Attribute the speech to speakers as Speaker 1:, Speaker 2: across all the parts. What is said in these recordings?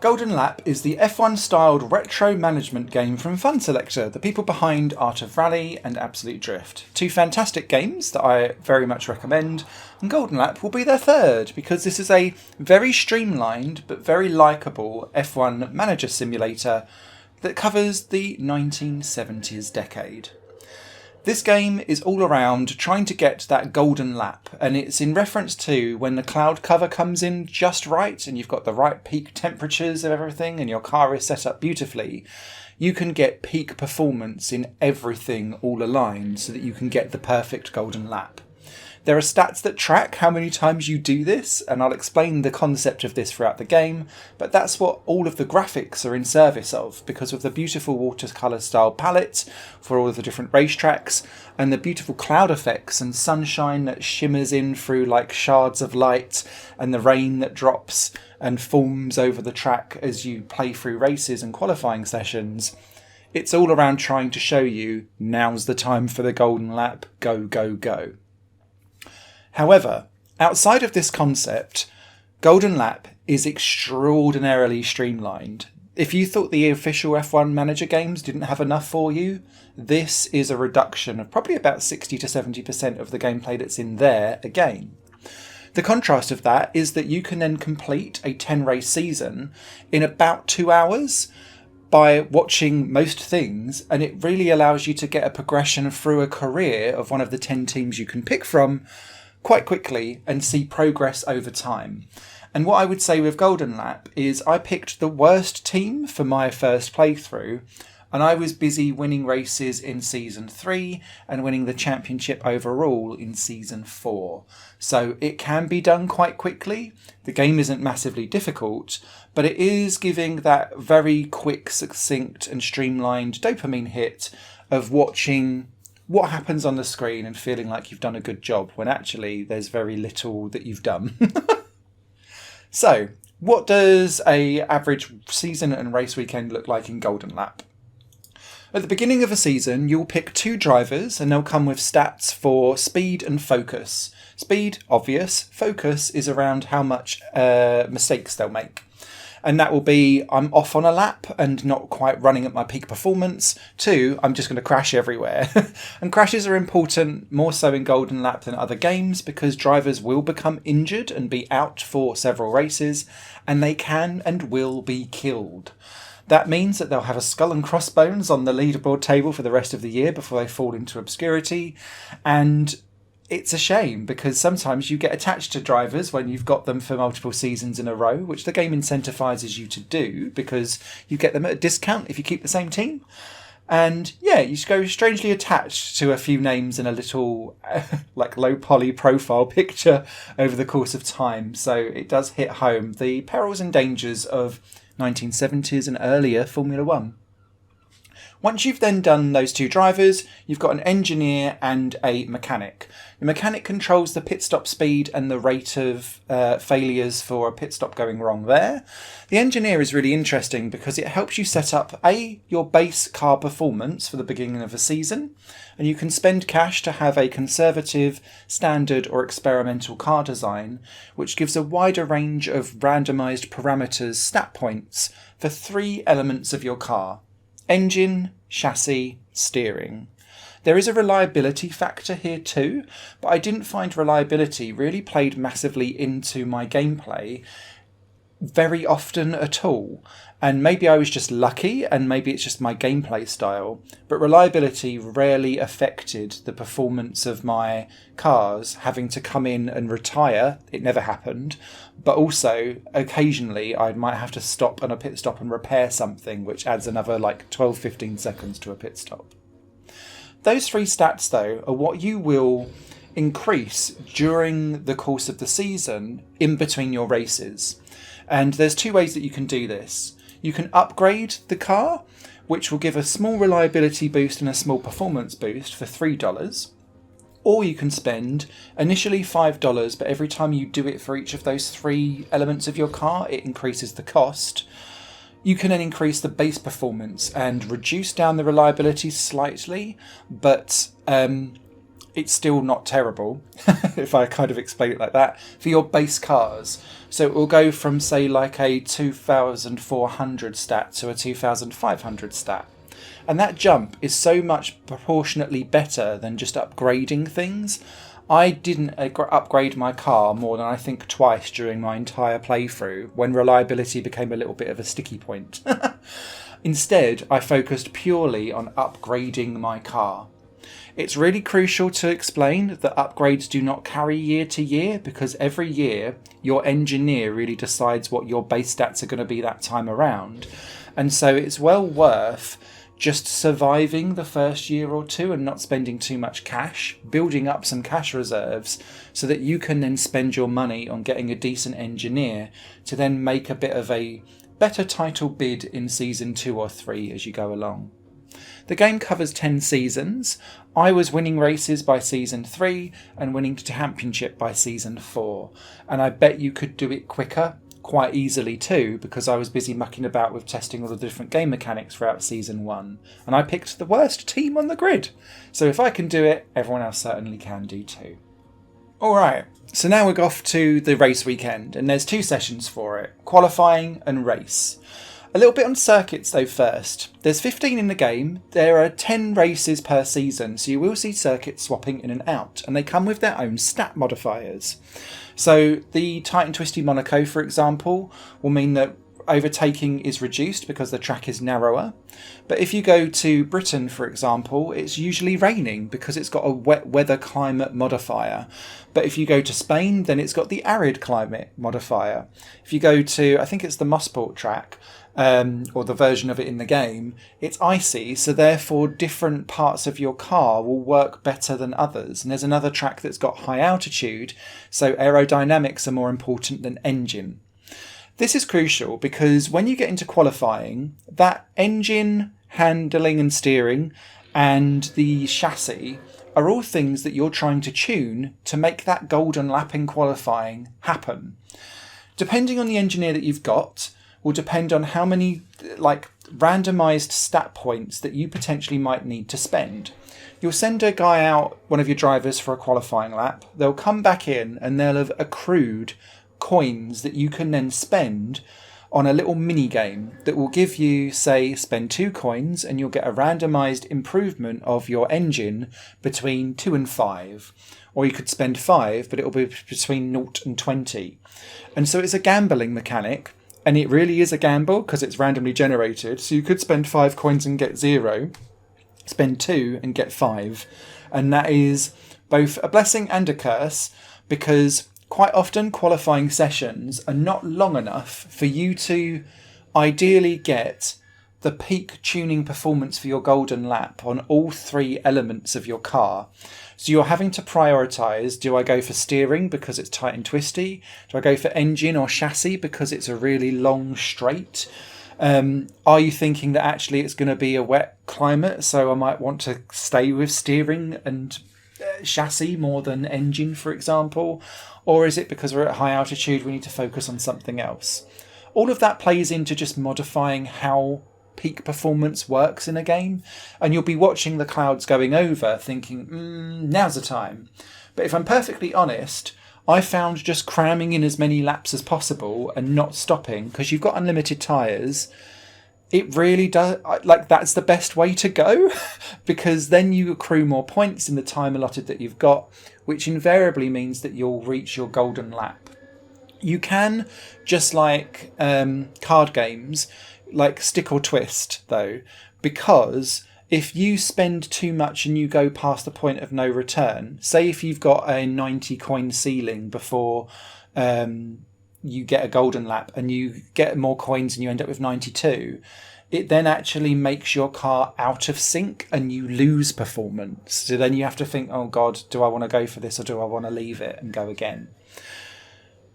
Speaker 1: Golden Lap is the F1-styled retro management game from Fun Selector, the people behind Art of Rally and Absolute Drift. Two fantastic games that I very much recommend, and Golden Lap will be their third, because this is a very streamlined but very likeable F1 manager simulator that covers the 1970s decade. This game is all around trying to get that golden lap, and it's in reference to when the cloud cover comes in just right and you've got the right peak temperatures of everything and your car is set up beautifully. You can get peak performance in everything all aligned so that you can get the perfect golden lap. There are stats that track how many times you do this, and I'll explain the concept of this throughout the game, but that's what all of the graphics are in service of, because of the beautiful watercolour style palette for all of the different racetracks, and the beautiful cloud effects and sunshine that shimmers in through like shards of light, and the rain that drops and forms over the track as you play through races and qualifying sessions. It's all around trying to show you, now's the time for the golden lap, go, go, go. However, outside of this concept, Golden Lap is extraordinarily streamlined. If you thought the official F1 manager games didn't have enough for you, this is a reduction of probably about 60 to 70% of the gameplay that's in there again. The contrast of that is that you can then complete a 10-race season in about 2 hours by watching most things, and it really allows you to get a progression through a career of one of the 10 teams you can pick from quite quickly and see progress over time. And what I would say with Golden Lap is I picked the worst team for my first playthrough, and I was busy winning races in Season 3 and winning the championship overall in Season 4. So it can be done quite quickly. The game isn't massively difficult, but it is giving that very quick, succinct and streamlined dopamine hit of watching what happens on the screen and feeling like you've done a good job when actually there's very little that you've done. So, what does a average season and race weekend look like in Golden Lap? At the beginning of a season, you'll pick 2 drivers and they'll come with stats for speed and focus. Speed, obvious. Focus is around how much mistakes they'll make. And that will be, I'm off on a lap and not quite running at my peak performance. 2, I'm just going to crash everywhere. And crashes are important, more so in Golden Lap than other games, because drivers will become injured and be out for several races, and they can and will be killed. That means that they'll have a skull and crossbones on the leaderboard table for the rest of the year before they fall into obscurity, and it's a shame because sometimes you get attached to drivers when you've got them for multiple seasons in a row, which the game incentivizes you to do because you get them at a discount if you keep the same team. And yeah, you just go strangely attached to a few names in a little like low poly profile picture over the course of time. So it does hit home the perils and dangers of 1970s and earlier Formula One. Once you've then done those 2 drivers, you've got an engineer and a mechanic. The mechanic controls the pit stop speed and the rate of failures for a pit stop going wrong there. The engineer is really interesting because it helps you set up your base car performance for the beginning of a season, and you can spend cash to have a conservative, standard or experimental car design, which gives a wider range of randomized parameters, stat points, for 3 elements of your car: engine, chassis, steering. There is a reliability factor here too, but I didn't find reliability really played massively into my gameplay very often at all. And maybe I was just lucky, and maybe it's just my gameplay style, but reliability rarely affected the performance of my cars having to come in and retire. It never happened. But also, occasionally, I might have to stop on a pit stop and repair something, which adds another like 12-15 seconds to a pit stop. Those 3 stats, though, are what you will increase during the course of the season in between your races. And there's 2 ways that you can do this. You can upgrade the car, which will give a small reliability boost and a small performance boost for $3. Or you can spend initially $5, but every time you do it for each of those 3 elements of your car, it increases the cost. You can then increase the base performance and reduce down the reliability slightly, but it's still not terrible, if I kind of explain it like that, for your base cars. So it will go from, say, like a 2,400 stat to a 2,500 stat. And that jump is so much proportionately better than just upgrading things. I didn't upgrade my car more than I think twice during my entire playthrough, when reliability became a little bit of a sticky point. Instead, I focused purely on upgrading my car. It's really crucial to explain that upgrades do not carry year to year, because every year your engineer really decides what your base stats are going to be that time around. And so it's well worth just surviving the first year or two and not spending too much cash, building up some cash reserves so that you can then spend your money on getting a decent engineer to then make a bit of a better title bid in season 2 or 3 as you go along. The game covers 10 seasons. I was winning races by season 3 and winning to championship by season 4. And I bet you could do it quicker, quite easily too, because I was busy mucking about with testing all the different game mechanics throughout season 1. And I picked the worst team on the grid. So if I can do it, everyone else certainly can do too. Alright, so now we're off to the race weekend, and there's 2 sessions for it, qualifying and race. A little bit on circuits though first. There's 15 in the game, there are 10 races per season, so you will see circuits swapping in and out, and they come with their own stat modifiers. So the tight and twisty Monaco, for example, will mean that overtaking is reduced because the track is narrower. But if you go to Britain, for example, it's usually raining because it's got a wet weather climate modifier. But if you go to Spain, then it's got the arid climate modifier. If you go to, I think it's the Mosport track, or the version of it in the game, it's icy, so therefore different parts of your car will work better than others. And there's another track that's got high altitude, so aerodynamics are more important than engine. This is crucial because when you get into qualifying, that engine, handling and steering, and the chassis are all things that you're trying to tune to make that golden lap in qualifying happen. Depending on the engineer that you've got, will depend on how many randomized stat points that you potentially might need to spend. You'll send a guy out, one of your drivers, for a qualifying lap. They'll come back in and they'll have accrued coins that you can then spend on a little mini game that will give you, say, spend 2 coins and you'll get a randomized improvement of your engine between 2 and 5. Or you could spend 5, but it'll be between 0 and 20. And so it's a gambling mechanic. And it really is a gamble because it's randomly generated. So you could spend 5 coins and get 0, spend 2 and get 5. And that is both a blessing and a curse, because quite often qualifying sessions are not long enough for you to ideally get the peak tuning performance for your golden lap on all 3 elements of your car. So you're having to prioritise, do I go for steering because it's tight and twisty? Do I go for engine or chassis because it's a really long straight? Are you thinking that actually it's going to be a wet climate, so I might want to stay with steering and chassis more than engine, for example? Or is it because we're at high altitude, we need to focus on something else? All of that plays into just modifying how peak performance works in a game, and you'll be watching the clouds going over thinking, now's the time. But if I'm perfectly honest, I found just cramming in as many laps as possible and not stopping, because you've got unlimited tyres, it really does, that's the best way to go, because then you accrue more points in the time allotted that you've got, which invariably means that you'll reach your golden lap. You can, just like card games, like stick or twist though, because if you spend too much and you go past the point of no return, say if you've got a 90 coin ceiling before you get a golden lap and you get more coins and you end up with 92, it then actually makes your car out of sync and you lose performance. So then you have to think, oh God, do I want to go for this or do I want to leave it and go again?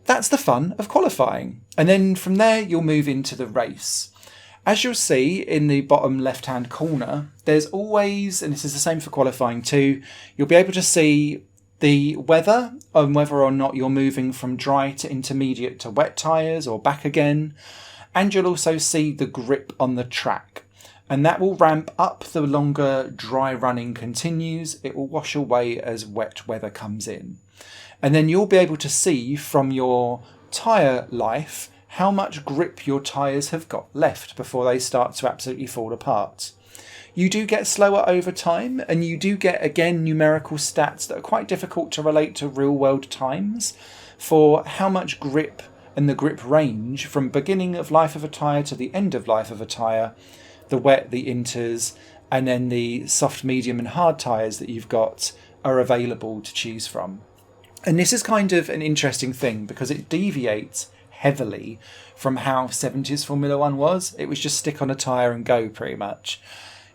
Speaker 1: That's the fun of qualifying. And then from there, you'll move into the race. As you'll see in the bottom left-hand corner, there's always, and this is the same for qualifying too, you'll be able to see the weather and whether or not you're moving from dry to intermediate to wet tyres or back again. And you'll also see the grip on the track. And that will ramp up the longer dry running continues. It will wash away as wet weather comes in. And then you'll be able to see from your tyre life how much grip your tyres have got left before they start to absolutely fall apart. You do get slower over time, and you do get, again, numerical stats that are quite difficult to relate to real world times for how much grip and the grip range from beginning of life of a tyre to the end of life of a tyre, the wet, the inters, and then the soft, medium and hard tyres that you've got are available to choose from. And this is kind of an interesting thing because it deviates heavily from how 70s Formula 1 was. It was just stick on a tyre and go pretty much.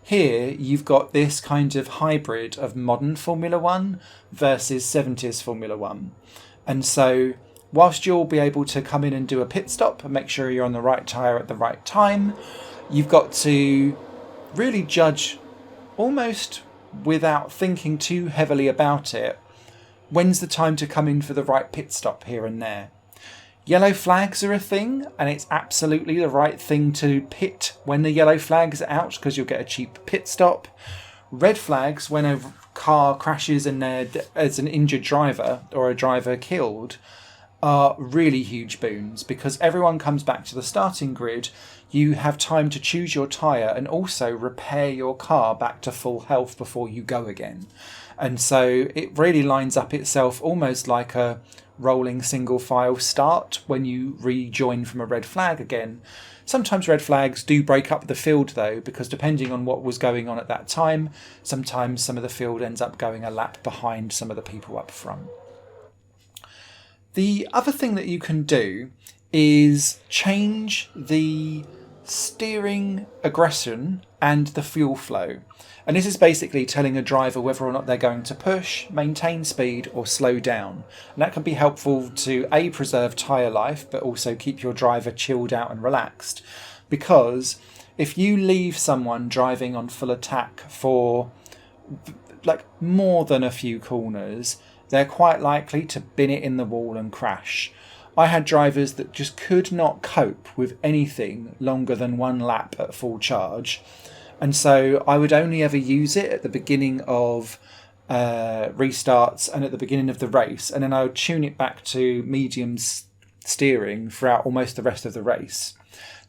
Speaker 1: Here you've got this kind of hybrid of modern Formula 1 versus 70s Formula 1. And so whilst you'll be able to come in and do a pit stop and make sure you're on the right tyre at the right time, you've got to really judge almost without thinking too heavily about it. When's the time to come in for the right pit stop here and there? Yellow flags are a thing, and it's absolutely the right thing to pit when the yellow flag's out because you'll get a cheap pit stop. Red flags, when a car crashes and there's an injured driver or a driver killed, are really huge boons because everyone comes back to the starting grid. You have time to choose your tyre and also repair your car back to full health before you go again. And so it really lines up itself almost like a rolling single file start when you rejoin from a red flag again. Sometimes red flags do break up the field though, because depending on what was going on at that time, sometimes some of the field ends up going a lap behind some of the people up front. The other thing that you can do is change the steering aggression and the fuel flow. And this is basically telling a driver whether or not they're going to push, maintain speed or slow down. And that can be helpful to A, preserve tyre life, but also keep your driver chilled out and relaxed. Because if you leave someone driving on full attack for like more than a few corners, they're quite likely to bin it in the wall and crash. I had drivers that just could not cope with anything longer than one lap at full charge. And so I would only ever use it at the beginning of restarts and at the beginning of the race. And then I would tune it back to medium steering throughout almost the rest of the race.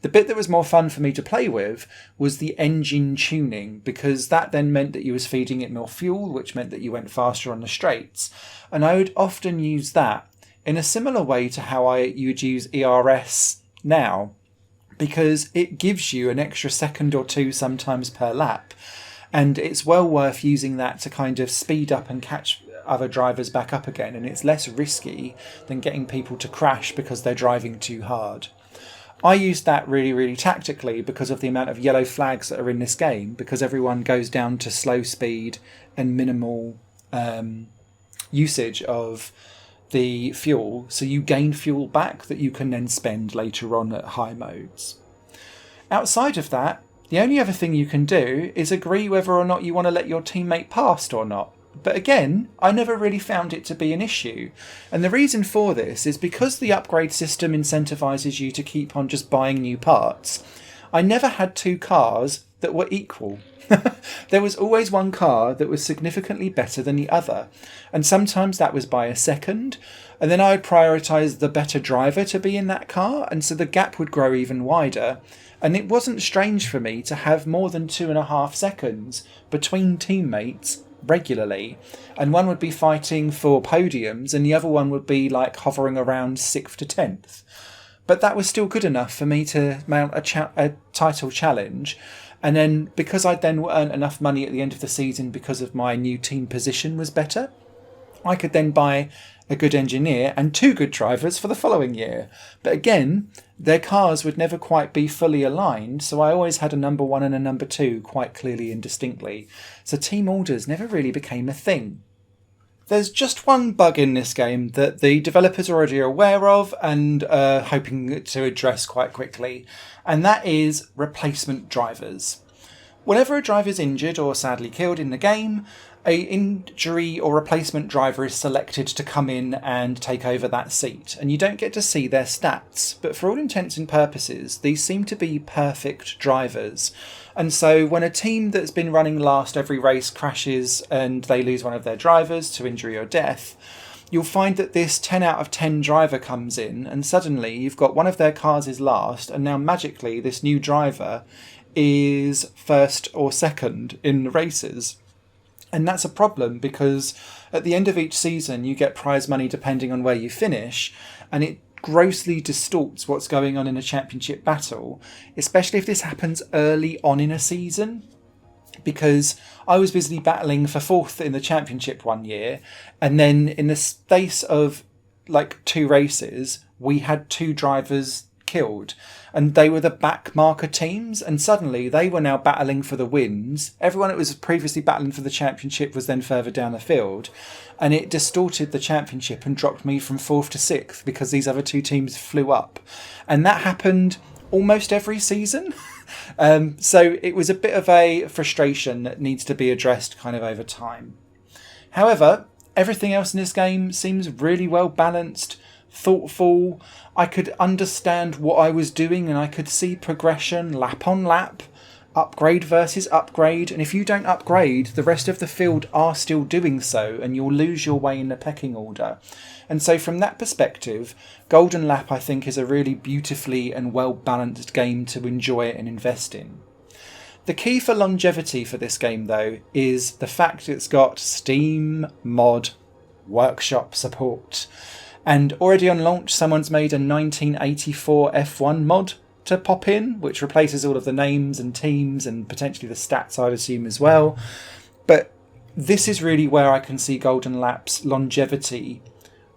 Speaker 1: The bit that was more fun for me to play with was the engine tuning, because that then meant that you was feeding it more fuel, which meant that you went faster on the straights. And I would often use that in a similar way to how you would use ERS now, because it gives you an extra second or two sometimes per lap. And it's well worth using that to kind of speed up and catch other drivers back up again. And it's less risky than getting people to crash because they're driving too hard. I used that really, really tactically because of the amount of yellow flags that are in this game, because everyone goes down to slow speed and minimal usage of the fuel, so you gain fuel back that you can then spend later on at high modes. Outside of that, the only other thing you can do is agree whether or not you want to let your teammate past or not. But again, I never really found it to be an issue. And the reason for this is because the upgrade system incentivizes you to keep on just buying new parts. I never had two cars that were equal. There was always one car that was significantly better than the other, and sometimes that was by a second, and then I would prioritise the better driver to be in that car, and so the gap would grow even wider. And it wasn't strange for me to have more than 2.5 seconds between teammates regularly, and one would be fighting for podiums and the other one would be like hovering around 6th to 10th. But that was still good enough for me to mount a title challenge. And then because I'd then earned enough money at the end of the season because of my new team position was better, I could then buy a good engineer and 2 good drivers for the following year. But again, their cars would never quite be fully aligned, so I always had a number 1 and a number 2 quite clearly and distinctly. So team orders never really became a thing. There's just one bug in this game that the developers are already aware of and are hoping to address quite quickly, and that is replacement drivers. Whenever a driver is injured or sadly killed in the game, a injury or replacement driver is selected to come in and take over that seat, and you don't get to see their stats, but for all intents and purposes these seem to be perfect drivers. And so when a team that's been running last every race crashes and they lose one of their drivers to injury or death, you'll find that this 10 out of 10 driver comes in, and suddenly you've got one of their cars is last, and now magically this new driver is first or second in the races. And that's a problem, because at the end of each season you get prize money depending on where you finish, and it grossly distorts what's going on in a championship battle, especially if this happens early on in a season. Because I was busy battling for 4th in the championship one year, and then in the space of like 2 races we had 2 drivers killed, and they were the back marker teams, and suddenly they were now battling for the wins. Everyone that was previously battling for the championship was then further down the field, and it distorted the championship and dropped me from 4th to 6th because these other 2 teams flew up, and that happened almost every season. So it was a bit of a frustration that needs to be addressed kind of over time. However, everything else in this game seems really well balanced, thoughtful. I could understand what I was doing, and I could see progression lap on lap, upgrade versus upgrade, and if you don't upgrade, the rest of the field are still doing so, and you'll lose your way in the pecking order. And so from that perspective, Golden Lap I think is a really beautifully and well balanced game to enjoy and invest in. The key for longevity for this game though is the fact it's got Steam Mod Workshop support. And already on launch, someone's made a 1984 F1 mod to pop in, which replaces all of the names and teams and potentially the stats, I'd assume, as well. But this is really where I can see Golden Lap's longevity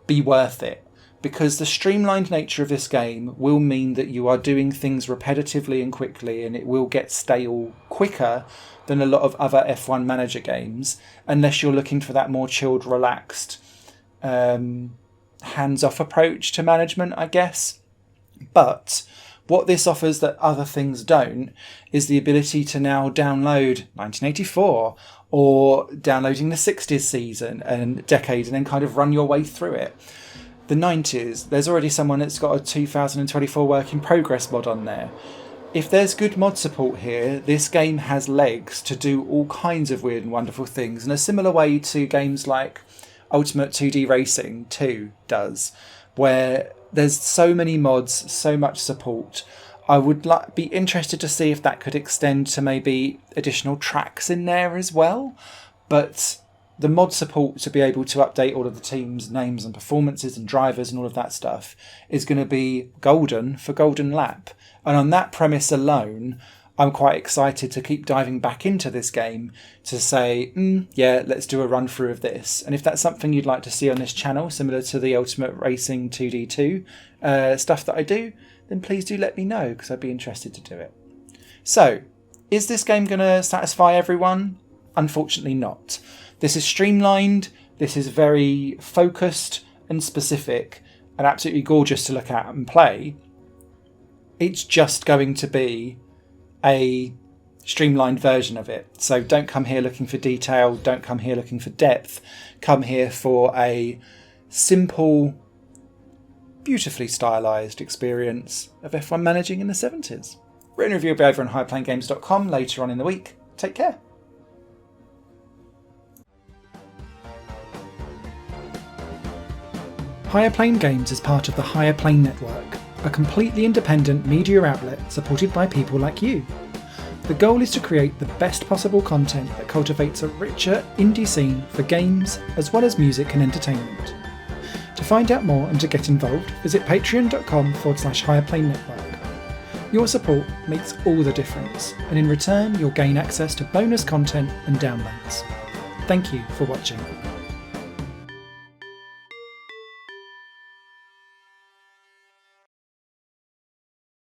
Speaker 1: be worth it, because the streamlined nature of this game will mean that you are doing things repetitively and quickly, and it will get stale quicker than a lot of other F1 manager games, unless you're looking for that more chilled, relaxed, hands-off approach to management, I guess. But what this offers that other things don't is the ability to now download 1984 or downloading the 60s season and decade and then kind of run your way through it. The 90s, there's already someone that's got a 2024 work in progress mod on there. If there's good mod support here, this game has legs to do all kinds of weird and wonderful things in a similar way to games like Ultimate 2D Racing 2 does, where there's so many mods, so much support. I would be interested to see if that could extend to maybe additional tracks in there as well. But the mod support to be able to update all of the teams' names and performances and drivers and all of that stuff is going to be golden for Golden Lap. And on that premise alone, I'm quite excited to keep diving back into this game to say, yeah, let's do a run through of this. And if that's something you'd like to see on this channel, similar to the Ultimate Racing 2D2 stuff that I do, then please do let me know, because I'd be interested to do it. So, is this game going to satisfy everyone? Unfortunately not. This is streamlined, this is very focused and specific, and absolutely gorgeous to look at and play. It's just going to be a streamlined version of it. So don't come here looking for detail, don't come here looking for depth. Come here for a simple, beautifully stylised experience of F1 managing in the 70s. Written review will be over on highplanegames.com later on in the week. Take care. Higher Plane Games is part of the Higher Plane Network, a completely independent media outlet supported by people like you. The goal is to create the best possible content that cultivates a richer indie scene for games as well as music and entertainment. To find out more and to get involved, visit patreon.com/Higher Plane Network. Your support makes all the difference, and in return you'll gain access to bonus content and downloads. Thank you for watching.